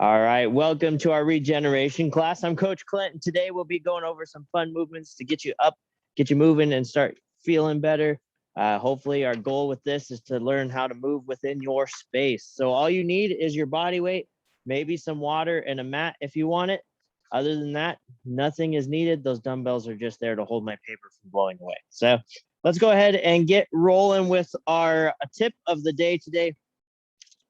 All right, welcome to our regeneration class. I'm Coach Clint, and today we'll be going over some fun movements to get you up, get you moving, and start feeling better. Hopefully, our goal with this is to learn how to move within your space. So all you need is your body weight, maybe some water and a mat if you want it. Other than that, nothing is needed. Those dumbbells are just there to hold my paper from blowing away. So let's go ahead and get rolling with our tip of the day today.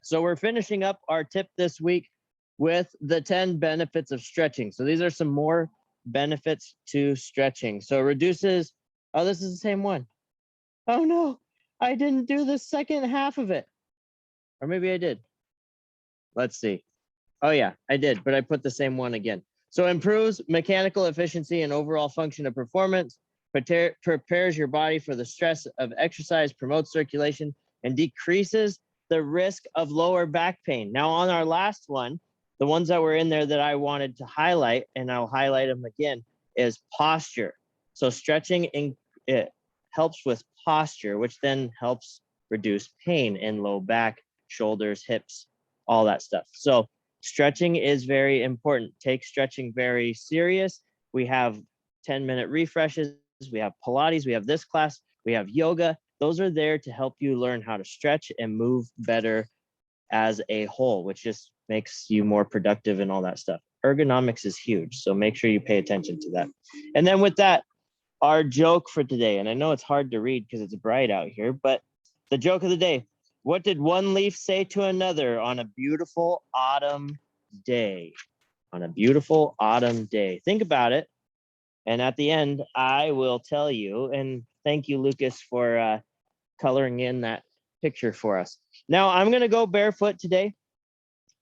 So we're finishing up our tip this week with the 10 benefits of stretching. So these are some more benefits to stretching. So it reduces, oh, this is the same one. Oh no, I didn't do the second half of it. Or maybe I did. Let's see. Oh yeah, I did, but I put the same one again. So improves mechanical efficiency and overall function of performance, prepares your body for the stress of exercise, promotes circulation, and decreases the risk of lower back pain. Now on our last one, the ones that were in there that I wanted to highlight, and I'll highlight them again, is posture. So stretching it helps with posture, which then helps reduce pain in low back, shoulders, hips, all that stuff. So stretching is very important. Take stretching very serious. We have 10-minute refreshes. We have Pilates. We have this class. We have yoga. Those are there to help you learn how to stretch and move better as a whole, which just makes you more productive and all that stuff. Ergonomics is huge, so make sure you pay attention to that. And then with that, our joke for today, and I know it's hard to read because it's bright out here, but the joke of the day: what did one leaf say to another on a beautiful autumn day? On a beautiful autumn day. Think about it. And at the end, I will tell you, and thank you, Lucas, for coloring in that picture for us. Now, I'm going to go barefoot today.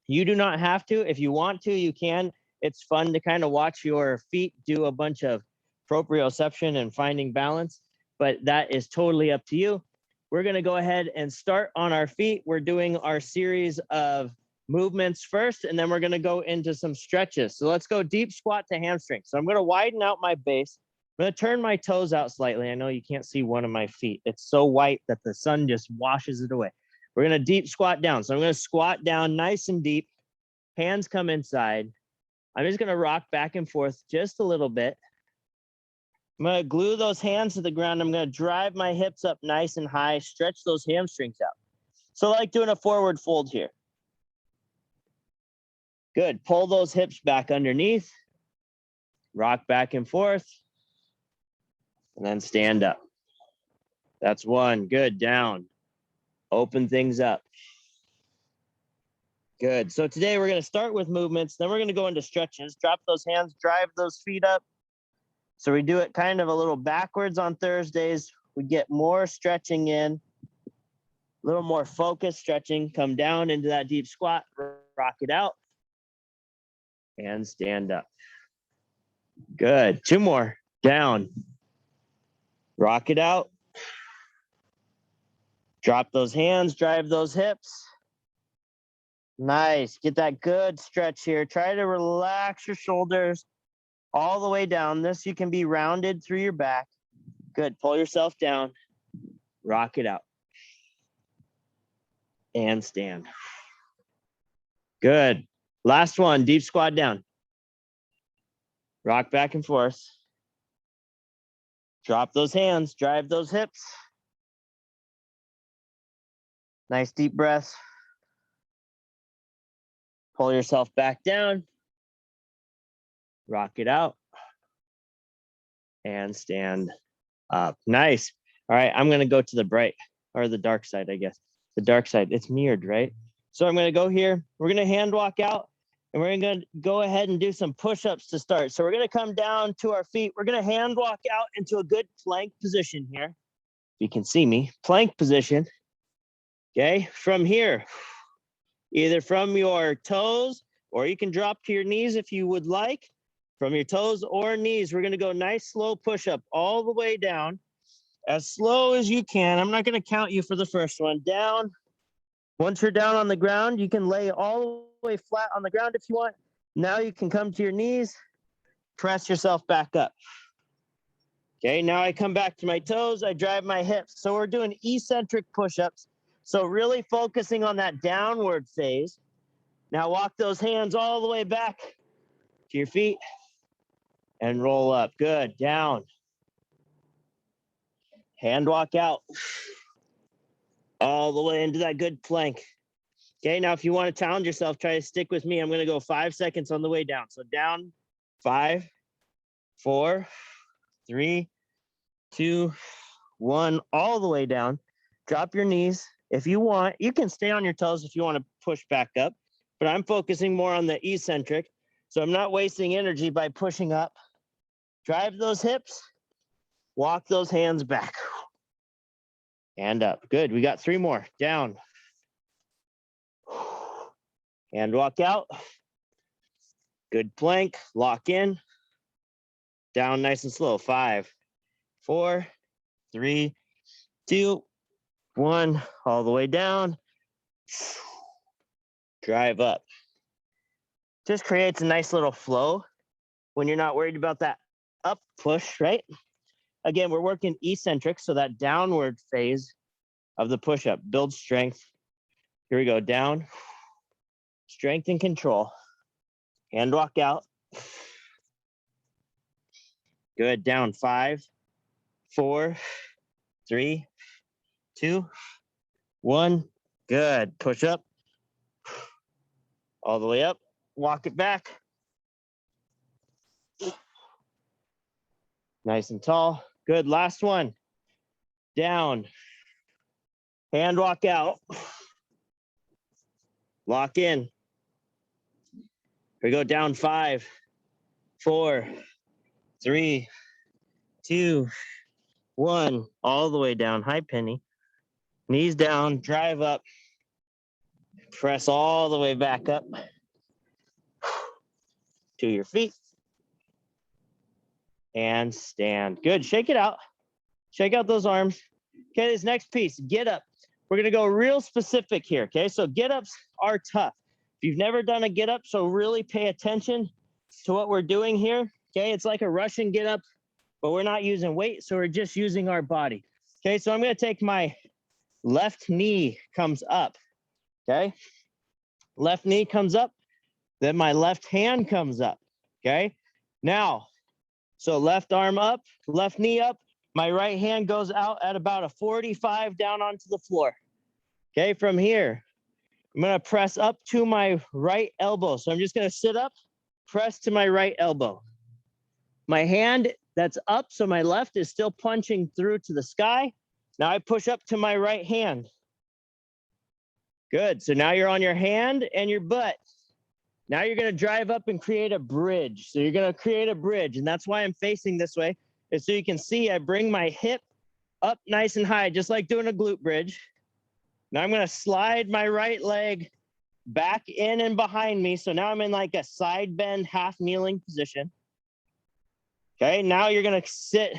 You do not have to. If you want to, you can. It's fun to kind of watch your feet do a bunch of proprioception and finding balance, but that is totally up to you. We're going to go ahead and start on our feet. We're doing our series of movements first, and then we're going to go into some stretches. So let's go deep squat to hamstring. So I'm going to widen out my base. I'm going to turn my toes out slightly. I know you can't see one of my feet. It's so white that the sun just washes it away. We're going to deep squat down. So I'm going to squat down nice and deep. Hands come inside. I'm just going to rock back and forth just a little bit. I'm going to glue those hands to the ground. I'm going to drive my hips up nice and high, stretch those hamstrings out. So like doing a forward fold here. Good. Pull those hips back underneath. Rock back and forth. And then stand up. That's one. Good. Down. Open things up. Good. So today we're going to start with movements. Then we're going to go into stretches. Drop those hands. Drive those feet up. So we do it kind of a little backwards on Thursdays. We get more stretching in. A little more focused stretching. Come down into that deep squat. Rock it out. And stand up. Good. Two more. Down. Rock it out. Drop those hands, drive those hips. Nice. Get that good stretch here. Try to relax your shoulders all the way down. This you can be rounded through your back. Good. Pull yourself down. Rock it out. And stand. Good. Last one. Deep squat down. Rock back and forth. Drop those hands. Drive those hips. Nice deep breath. Pull yourself back down. Rock it out. And stand up. Nice. All right, I'm going to go to the bright or the dark side, I guess. The dark side. It's mirrored, right? So I'm going to go here. We're going to hand walk out, and we're going to go ahead and do some push-ups to start. So we're going to come down to our feet. We're going to hand walk out into a good plank position here. You can see me. Plank position. Okay, from here, either from your toes, or you can drop to your knees if you would like. From your toes or knees, we're going to go nice, slow push-up all the way down, as slow as you can. I'm not going to count you for the first one. Down. Once you're down on the ground, you can lay all the way flat on the ground if you want. Now you can come to your knees, press yourself back up. Okay, now I come back to my toes, I drive my hips. So we're doing eccentric push-ups. So really focusing on that downward phase. Now walk those hands all the way back to your feet and roll up. Good. Down. Hand walk out all the way into that good plank. Okay, now if you want to challenge yourself, try to stick with me. I'm going to go 5 seconds on the way down. So down, 5, 4, 3, 2, 1, all the way down. Drop your knees. If you want, you can stay on your toes if you want to push back up, but I'm focusing more on the eccentric. So I'm not wasting energy by pushing up. Drive those hips, walk those hands back and up. Good. We got 3 more. Down. And walk out. Good plank. Lock in. Down nice and slow. 5, 4, 3, 2, 1. All the way down. Drive up. Just creates a nice little flow when you're not worried about that up push, right? Again, we're working eccentric, so that downward phase of the push-up builds strength. Here we go. Down. Strength and control. Hand walk out. Good. Down. 5, 4, 3, 2, 1. Good. Push up. All the way up. Walk it back. Nice and tall. Good. Last one. Down. Hand walk out. Lock in. Here we go. Down. 5, 4, 3, 2, 1. All the way down. High penny. Knees down. Drive up. Press all the way back up to your feet. And stand. Good. Shake it out. Shake out those arms. Okay, this next piece, get up. We're going to go real specific here. Okay, so get ups are tough. If you've never done a get up, so really pay attention to what we're doing here. Okay, it's like a Russian get up, but we're not using weight, so we're just using our body. Okay, so I'm going to take my left knee comes up. Okay, left knee comes up, then my left hand comes up. Okay, now, so left arm up, left knee up, my right hand goes out at about a 45 down onto the floor. Okay, from here, I'm going to press up to my right elbow. So I'm just going to sit up, press to my right elbow. My hand that's up, so my left is still punching through to the sky. Now I push up to my right hand. Good. So now you're on your hand and your butt. Now you're going to drive up and create a bridge. So you're going to create a bridge, and that's why I'm facing this way. And so you can see I bring my hip up nice and high, just like doing a glute bridge. Now I'm going to slide my right leg back in and behind me. So now I'm in like a side bend, half kneeling position. Okay, now you're going to sit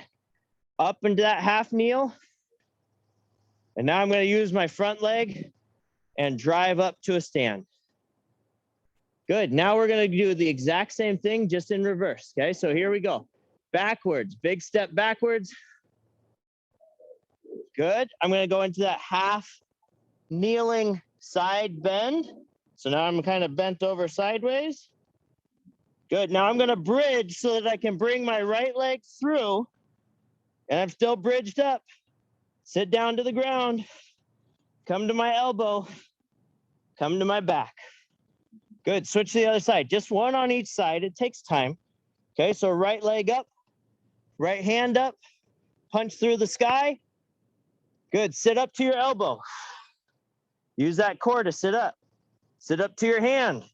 up into that half kneel. And now I'm going to use my front leg and drive up to a stand. Good. Now we're going to do the exact same thing, just in reverse. Okay, so here we go. Backwards, big step backwards. Good. I'm going to go into that half kneeling side bend. So now I'm kind of bent over sideways. Good. Now I'm going to bridge so that I can bring my right leg through, and I'm still bridged up. Sit down to the ground. Come to my elbow. Come to my back. Good. Switch to the other side. Just one on each side. It takes time. Okay, so right leg up, right hand up, punch through the sky. Good. Sit up to your elbow. Use that core to sit up. Sit up to your hand.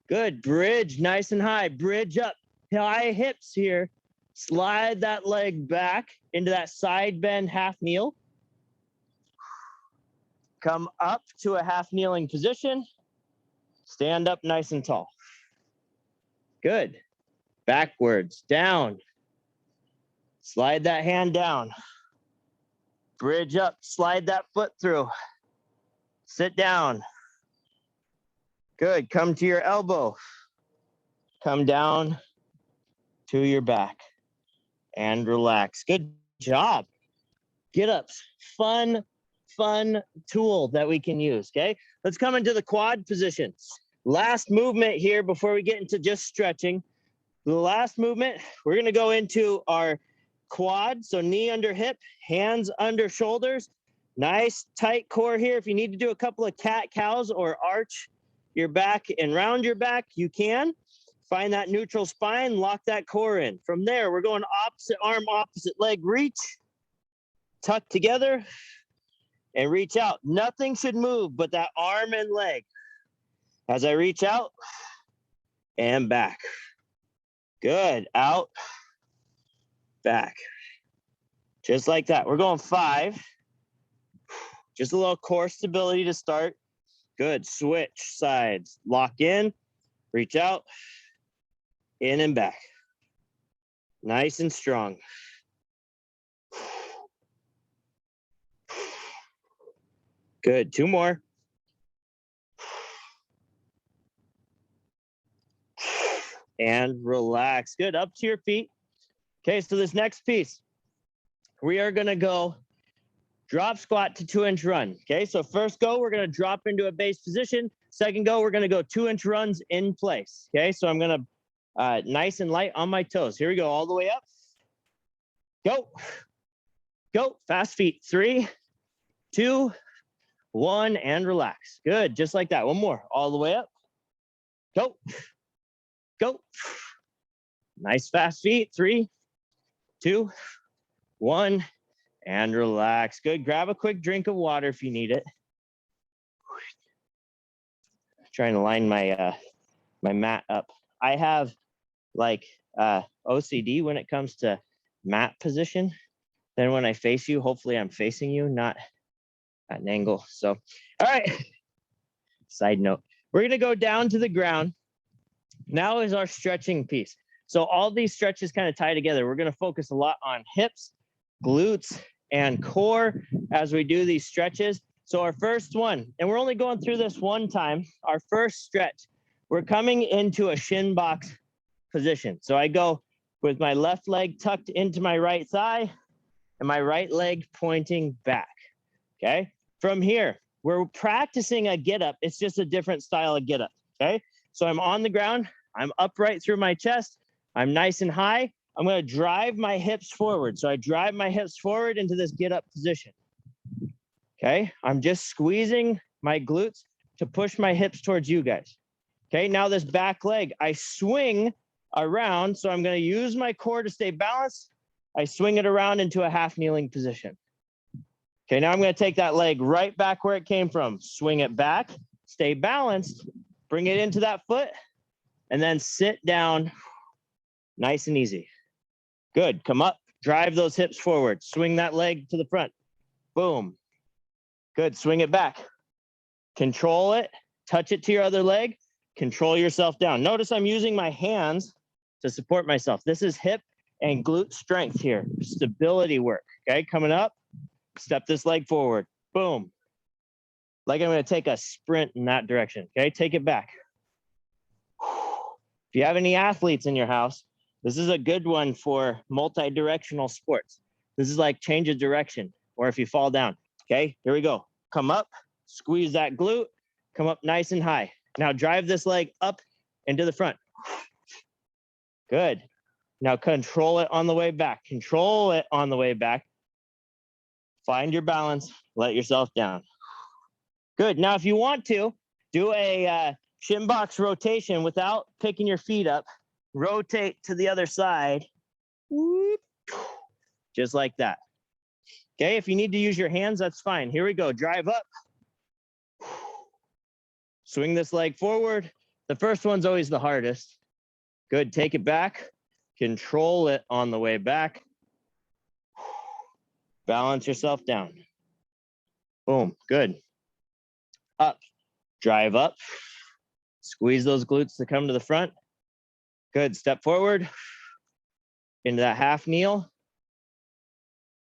Good. Bridge nice and high. Bridge up. High hips here. Slide that leg back into that side bend half kneel. Come up to a half kneeling position. Stand up nice and tall. Good. Backwards, down. Slide that hand down. Bridge up, slide that foot through. Sit down. Good. Come to your elbow. Come down to your back and relax. Good job. Get ups. Fun, fun tool that we can use, okay? Let's come into the quad position. Last movement here before we get into just stretching. The last movement, we're gonna go into our quad, so knee under hip, hands under shoulders. Nice tight core here. If you need to do a couple of cat-cows or arch your back and round your back, you can. Find that neutral spine, lock that core in. From there, we're going opposite arm, opposite leg reach, tuck together, and reach out. Nothing should move but that arm and leg. As I reach out and back. Good, out, back. Just like that. We're going 5. Just a little core stability to start. Good, switch sides. Lock in, reach out, in and back. Nice and strong. Good, 2 more. And relax. Good, up to your feet. Okay, so this next piece, we are gonna go drop squat to 2-inch run. Okay, so first go, we're gonna drop into a base position. Second go, we're gonna go 2-inch runs in place. Okay, so I'm gonna nice and light on my toes. Here we go, all the way up. Go, go, fast feet. 3, 2, 1, and relax. Good, just like that. One more, all the way up. Go, go. Nice fast feet. 3, 2, 1, and relax. Good, grab a quick drink of water if you need it. Trying to line my my mat up. I have like OCD when it comes to mat position. Then when I face you, hopefully I'm facing you, not at an angle. So, all right. Side note, we're gonna go down to the ground. Now is our stretching piece. So all these stretches kind of tie together. We're gonna focus a lot on hips, glutes, and core as we do these stretches. So our first one, and we're only going through this one time, our first stretch, we're coming into a shin box position. So I go with my left leg tucked into my right thigh and my right leg pointing back, okay? From here, we're practicing a get up. It's just a different style of get up, okay? So I'm on the ground, I'm upright through my chest, I'm nice and high. I'm gonna drive my hips forward. So I drive my hips forward into this get up position. Okay, I'm just squeezing my glutes to push my hips towards you guys. Okay, now this back leg, I swing around. So I'm gonna use my core to stay balanced. I swing it around into a half kneeling position. Okay, now I'm gonna take that leg right back where it came from. Swing it back, stay balanced, bring it into that foot, and then sit down nice and easy. Good, come up, drive those hips forward, swing that leg to the front, boom. Good, swing it back, control it, touch it to your other leg, control yourself down. Notice I'm using my hands to support myself. This is hip and glute strength here, stability work, okay? Coming up, step this leg forward, boom. Like I'm gonna take a sprint in that direction, okay? Take it back. If you have any athletes in your house, this is a good one for multi-directional sports. This is like change of direction, or if you fall down. Okay, here we go. Come up, squeeze that glute, come up nice and high. Now drive this leg up into the front. Good. Now control it on the way back. Control it on the way back. Find your balance, let yourself down. Good. Now if you want to, do a shin box rotation without picking your feet up. Rotate to the other side, just like that. Okay, if you need to use your hands, that's fine. Here we go, drive up. Swing this leg forward. The first one's always the hardest. Good, take it back. Control it on the way back. Balance yourself down. Boom, good. Up, drive up. Squeeze those glutes to come to the front. Good, step forward into that half kneel.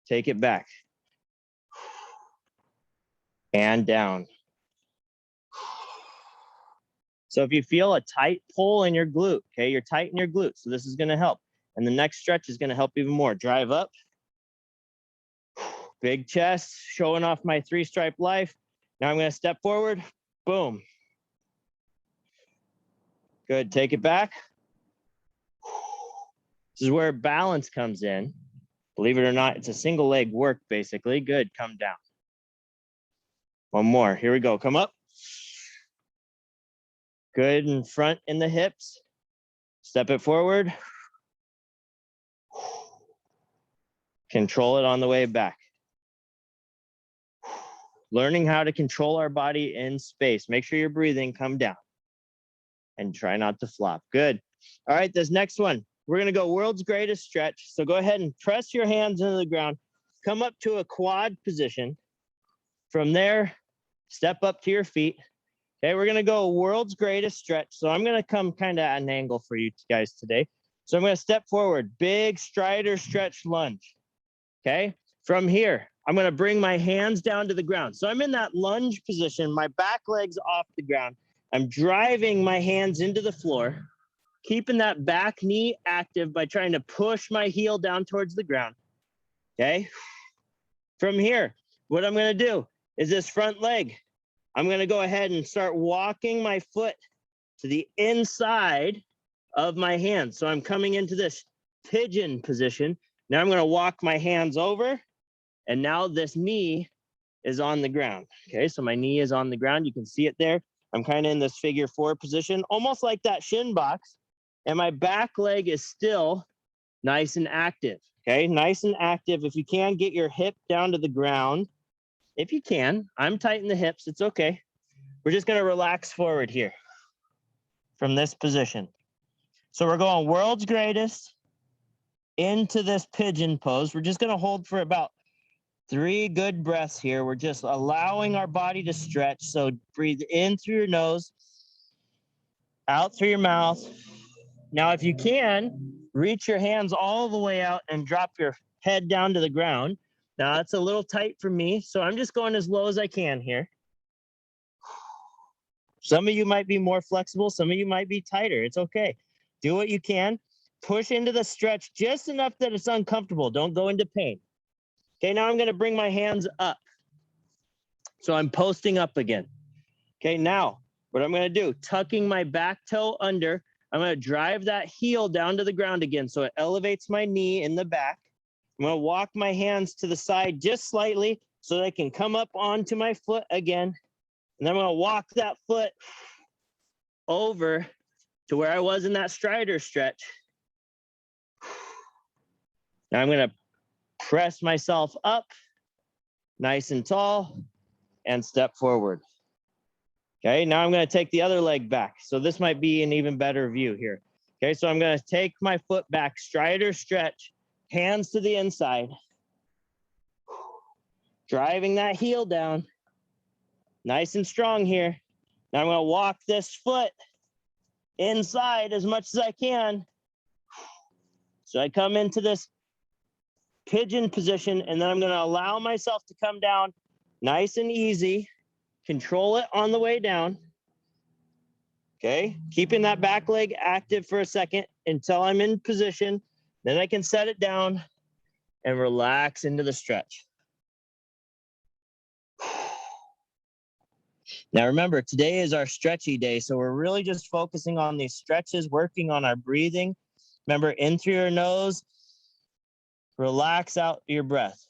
Take it back. And down. So if you feel a tight pull in your glute, okay, you're tight in your glute, so this is gonna help. And the next stretch is gonna help even more. Drive up. Big chest, showing off my 3-stripe life. Now I'm going to step forward. Boom. Good. Take it back. This is where balance comes in. Believe it or not, it's a single leg work, basically. Good. Come down. One more. Here we go. Come up. Good. In front in the hips. Step it forward. Control it on the way back. Learning how to control our body in space. Make sure you're breathing. Come down. And try not to flop. Good. All right, this next one. We're going to go world's greatest stretch. So go ahead and press your hands into the ground. Come up to a quad position. From there, step up to your feet. Okay, we're going to go world's greatest stretch. So I'm going to come kind of at an angle for you guys today. So I'm going to step forward. Big strider stretch lunge. Okay, from here, I'm going to bring my hands down to the ground. So I'm in that lunge position. My back leg's off the ground. I'm driving my hands into the floor, keeping that back knee active by trying to push my heel down towards the ground. Okay. From here, what I'm going to do is this front leg. I'm going to go ahead and start walking my foot to the inside of my hands. So I'm coming into this pigeon position. Now I'm going to walk my hands over, and now this knee is on the ground. Okay. So my knee is on the ground. You can see it there. I'm kind of in this figure 4 position, almost like that shin box. And my back leg is still nice and active. Okay, nice and active. If you can, get your hip down to the ground. If you can, I'm tight in the hips. It's okay. We're just going to relax forward here from this position. So we're going world's greatest into this pigeon pose. We're just going to hold for about 3 good breaths here. We're just allowing our body to stretch. So breathe in through your nose, out through your mouth. Now, if you can, reach your hands all the way out and drop your head down to the ground. Now, that's a little tight for me, so I'm just going as low as I can here. Some of you might be more flexible. Some of you might be tighter. It's okay. Do what you can. Push into the stretch just enough that it's uncomfortable. Don't go into pain. Okay, now I'm going to bring my hands up. So I'm posting up again. Okay, now what I'm going to do, tucking my back toe under, I'm going to drive that heel down to the ground again. So it elevates my knee in the back. I'm going to walk my hands to the side just slightly so that I can come up onto my foot again. And then I'm going to walk that foot over to where I was in that strider stretch. Now I'm going to press myself up nice and tall and step forward. Okay, now I'm going to take the other leg back. So this might be an even better view here. Okay, so I'm going to take my foot back, strider stretch, hands to the inside, driving that heel down, nice and strong here. Now I'm going to walk this foot inside as much as I can. So I come into this pigeon position, and then I'm going to allow myself to come down nice and easy. Control it on the way down. Okay, keeping that back leg active for a second until I'm in position. Then I can set it down and relax into the stretch. Now remember, today is our stretchy day, so we're really just focusing on these stretches, working on our breathing. Remember, in through your nose, relax out your breath.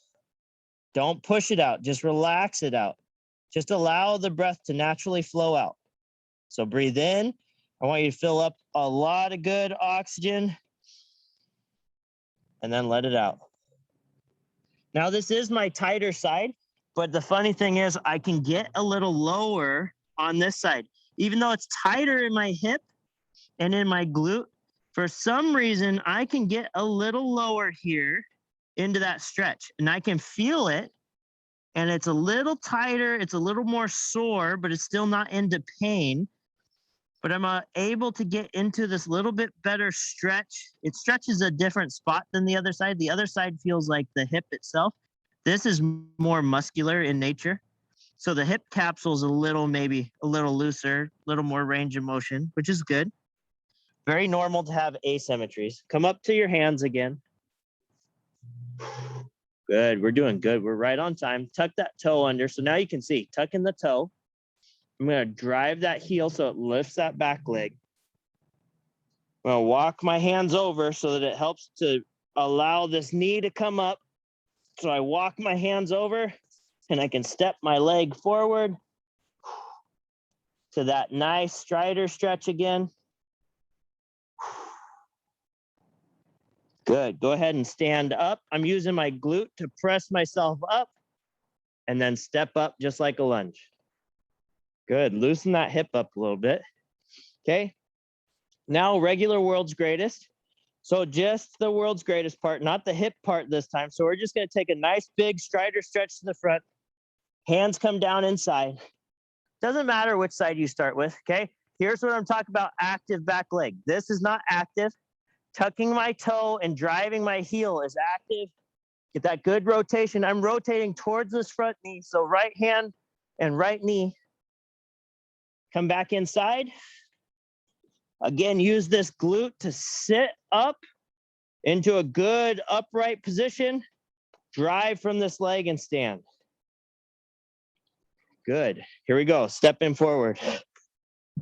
Don't push it out, just relax it out. Just allow the breath to naturally flow out. So breathe in. I want you to fill up a lot of good oxygen and then let it out. Now this is my tighter side, but the funny thing is I can get a little lower on this side. Even though it's tighter in my hip and in my glute, for some reason I can get a little lower here into that stretch and I can feel it. And it's a little tighter, it's a little more sore, but it's still not into pain. But I'm able to get into this little bit better stretch. It stretches a different spot than the other side. The other side feels like the hip itself. This is more muscular in nature. So the hip capsule is maybe a little looser, a little more range of motion, which is good. Very normal to have asymmetries. Come up to your hands again. Good. We're doing good. We're right on time. Tuck that toe under. So now you can see, tuck in the toe. I'm going to drive that heel so it lifts that back leg. I'm going to walk my hands over so that it helps to allow this knee to come up. So I walk my hands over and I can step my leg forward to that nice strider stretch again. Good. Go ahead and stand up. I'm using my glute to press myself up and then step up just like a lunge. Good. Loosen that hip up a little bit. Okay. Now regular world's greatest. So just the world's greatest part, not the hip part this time. So we're just going to take a nice big strider stretch to the front. Hands come down inside. Doesn't matter which side you start with. Okay. Here's what I'm talking about, active back leg. This is not active. Tucking my toe and driving my heel is active. Get that good rotation. I'm rotating towards this front knee. So right hand and right knee. Come back inside. Again, use this glute to sit up into a good upright position. Drive from this leg and stand. Good. Here we go. Stepping forward.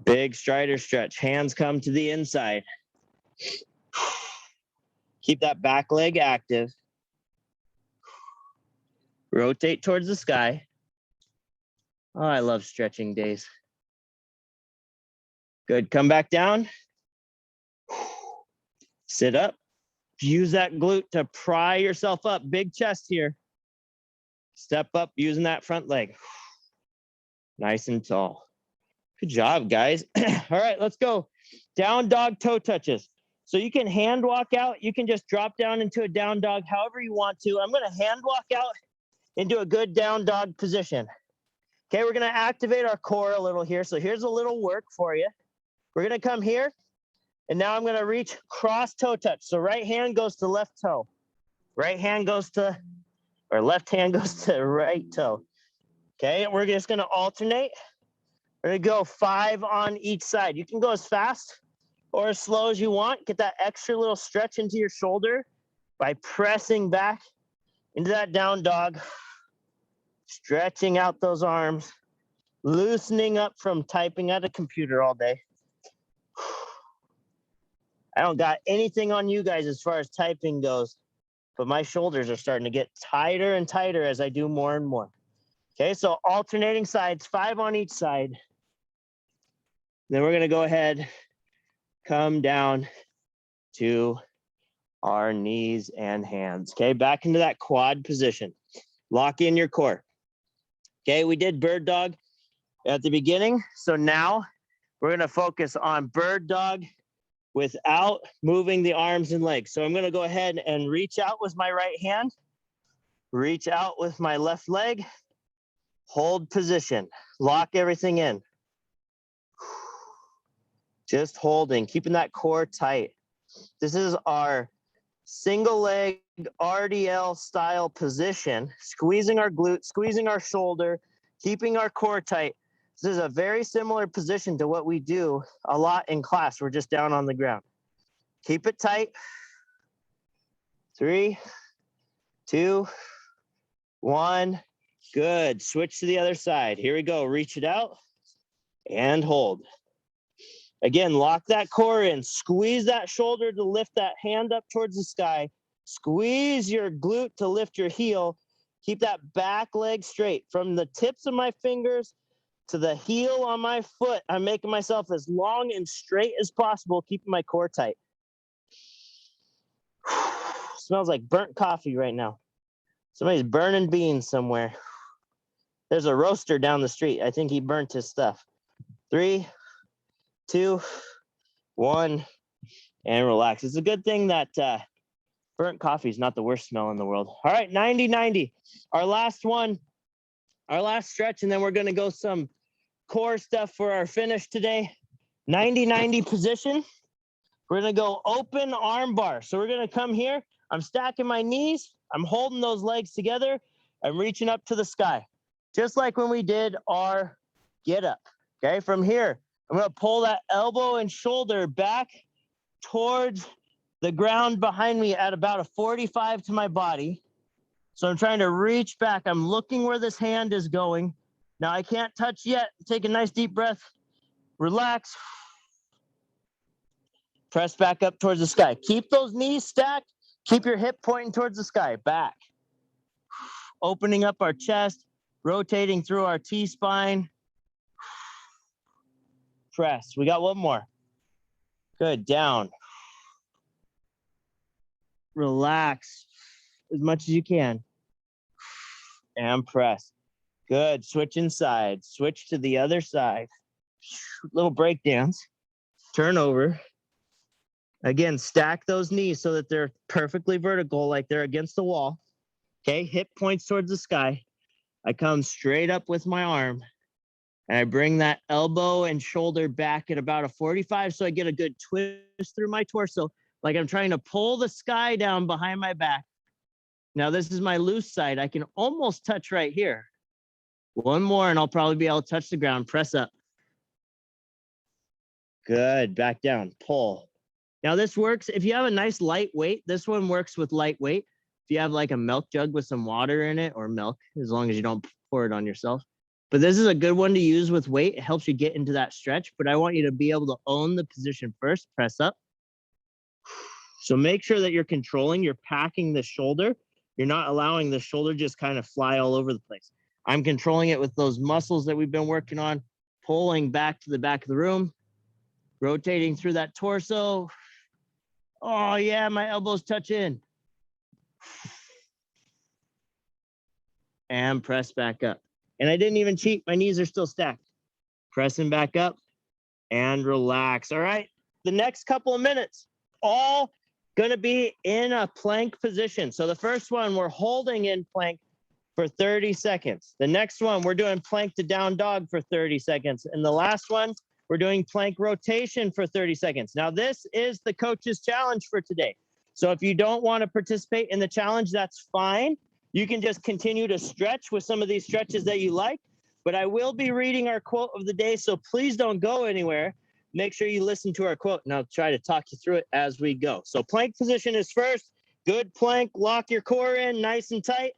Big strider stretch. Hands come to the inside. Keep that back leg active. Rotate towards the sky. Oh, I love stretching days. Good. Come back down. Sit up. Use that glute to pry yourself up. Big chest here. Step up using that front leg. Nice and tall. Good job, guys. All right, let's go. Down dog toe touches. So you can hand walk out. You can just drop down into a down dog however you want to. I'm going to hand walk out into a good down dog position. Okay, we're going to activate our core a little here. So here's a little work for you. We're going to come here. And now I'm going to reach cross toe touch. So right hand goes to left toe. Right hand goes to, or left hand goes to right toe. Okay, we're just going to alternate. We're going to go 5 on each side. You can go as fast or as slow as you want. Get that extra little stretch into your shoulder by pressing back into that down dog. Stretching out those arms. Loosening up from typing at a computer all day. I don't got anything on you guys as far as typing goes, but my shoulders are starting to get tighter and tighter as I do more and more. Okay, so alternating sides, 5 on each side. Then we're going to go ahead, come down to our knees and hands. Okay, back into that quad position. Lock in your core. Okay, we did bird dog at the beginning. So now we're going to focus on bird dog without moving the arms and legs. So I'm going to go ahead and reach out with my right hand, reach out with my left leg, hold position, lock everything in. Just holding, keeping that core tight. This is our single leg RDL style position, squeezing our glute, squeezing our shoulder, keeping our core tight. This is a very similar position to what we do a lot in class. We're just down on the ground. Keep it tight. 3, 2, 1. Good. Switch to the other side. Here we go. Reach it out and hold. Again, lock that core in. Squeeze that shoulder to lift that hand up towards the sky. Squeeze your glute to lift your heel. Keep that back leg straight. From the tips of my fingers to the heel on my foot, I'm making myself as long and straight as possible, keeping my core tight. Smells like burnt coffee right now. Somebody's burning beans somewhere. There's a roaster down the street. I think he burnt his stuff. 3, 2, 1, and relax. It's a good thing that burnt coffee is not the worst smell in the world. All right, 90-90. Our last one, our last stretch, and then we're going to go some core stuff for our finish today. 90-90 position. We're going to go open arm bar. So we're going to come here. I'm stacking my knees. I'm holding those legs together. I'm reaching up to the sky, just like when we did our get up. Okay, from here, I'm going to pull that elbow and shoulder back towards the ground behind me at about a 45 to my body. So I'm trying to reach back. I'm looking where this hand is going. Now I can't touch yet. Take a nice deep breath. Relax. Press back up towards the sky. Keep those knees stacked. Keep your hip pointing towards the sky. Back. Opening up our chest, rotating through our T-spine. Press. We got one more. Good. Down. Relax as much as you can. And press. Good. Switching sides. Switch to the other side. Little break dance. Turn over. Again, stack those knees so that they're perfectly vertical, like they're against the wall. Okay, hip points towards the sky. I come straight up with my arm, and I bring that elbow and shoulder back at about a 45, so I get a good twist through my torso, like I'm trying to pull the sky down behind my back. Now, this is my loose side. I can almost touch right here. One more, and I'll probably be able to touch the ground. Press up. Good. Back down. Pull. Now, this works. If you have a nice light weight, this one works with lightweight. If you have like a milk jug with some water in it or milk, as long as you don't pour it on yourself. But this is a good one to use with weight. It helps you get into that stretch, but I want you to be able to own the position first. Press up. So make sure that you're controlling, you're packing the shoulder. You're not allowing the shoulder just kind of fly all over the place. I'm controlling it with those muscles that we've been working on, pulling back to the back of the room, rotating through that torso. Oh yeah, my elbows touch in. And press back up. And I didn't even cheat. My knees are still stacked. Pressing back up and relax. All right. The next couple of minutes, all going to be in a plank position. So the first one, we're holding in plank for 30 seconds. The next one, we're doing plank to down dog for 30 seconds. And the last one, we're doing plank rotation for 30 seconds. Now, this is the coach's challenge for today. So if you don't want to participate in the challenge, that's fine. You can just continue to stretch with some of these stretches that you like. But I will be reading our quote of the day, so please don't go anywhere. Make sure you listen to our quote, and I'll try to talk you through it as we go. So plank position is first. Good plank. Lock your core in nice and tight.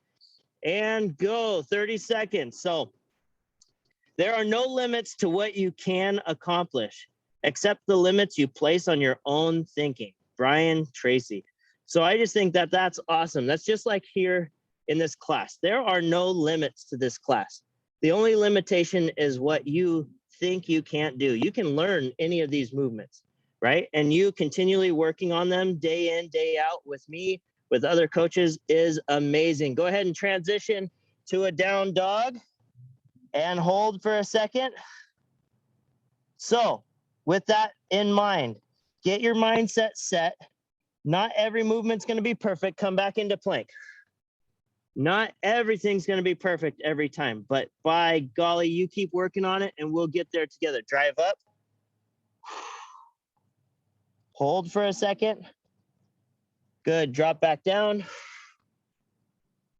And go. 30 seconds. So there are no limits to what you can accomplish, except the limits you place on your own thinking. Brian Tracy. So I just think that that's awesome. That's just like here in this class. There are no limits to this class. The only limitation is what you think you can't do. You can learn any of these movements, right? And you continually working on them day in, day out with me, with other coaches is amazing. Go ahead and transition to a down dog and hold for a second. So with that in mind, get your mindset set. Not every movement's going to be perfect. Come back into plank. Not everything's going to be perfect every time, but by golly, you keep working on it and we'll get there together. Drive up. Hold for a second. Good. Drop back down.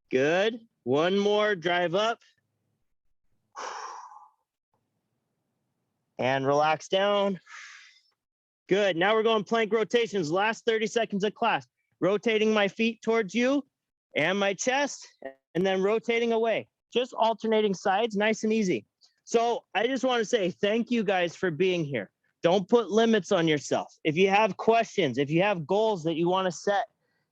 Good. One more. Drive up. And relax down. Good. Now we're going plank rotations. Last 30 seconds of class. Rotating my feet towards you and my chest, and then rotating away. Just alternating sides, nice and easy. So I just want to say thank you guys for being here. Don't put limits on yourself. If you have questions, if you have goals that you want to set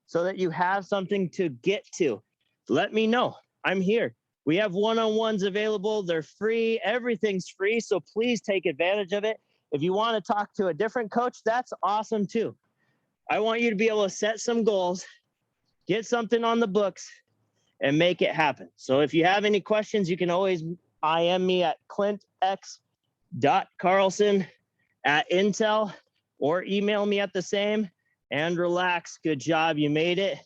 so that you have something to get to, let me know. I'm here. We have one-on-ones available. They're free. Everything's free. So please take advantage of it. If you want to talk to a different coach, that's awesome too. I want you to be able to set some goals, get something on the books, and make it happen. So if you have any questions, you can always IM me at clintx.carlson@intel or email me at the same. And relax. Good job. You made it.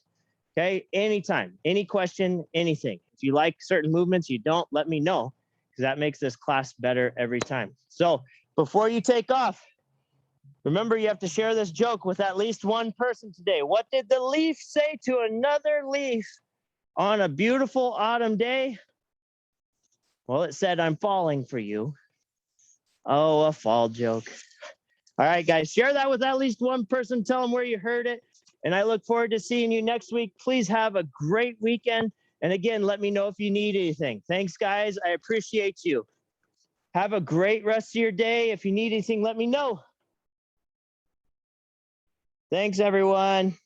Okay. Anytime, any question, anything. If you like certain movements, you don't, let me know, because that makes this class better every time. So before you take off, remember, you have to share this joke with at least one person today. What did the leaf say to another leaf on a beautiful autumn day? Well, it said, "I'm falling for you." Oh, a fall joke. All right, guys, share that with at least one person. Tell them where you heard it. And I look forward to seeing you next week. Please have a great weekend. And again, let me know if you need anything. Thanks, guys. I appreciate you. Have a great rest of your day. If you need anything, let me know. Thanks, everyone.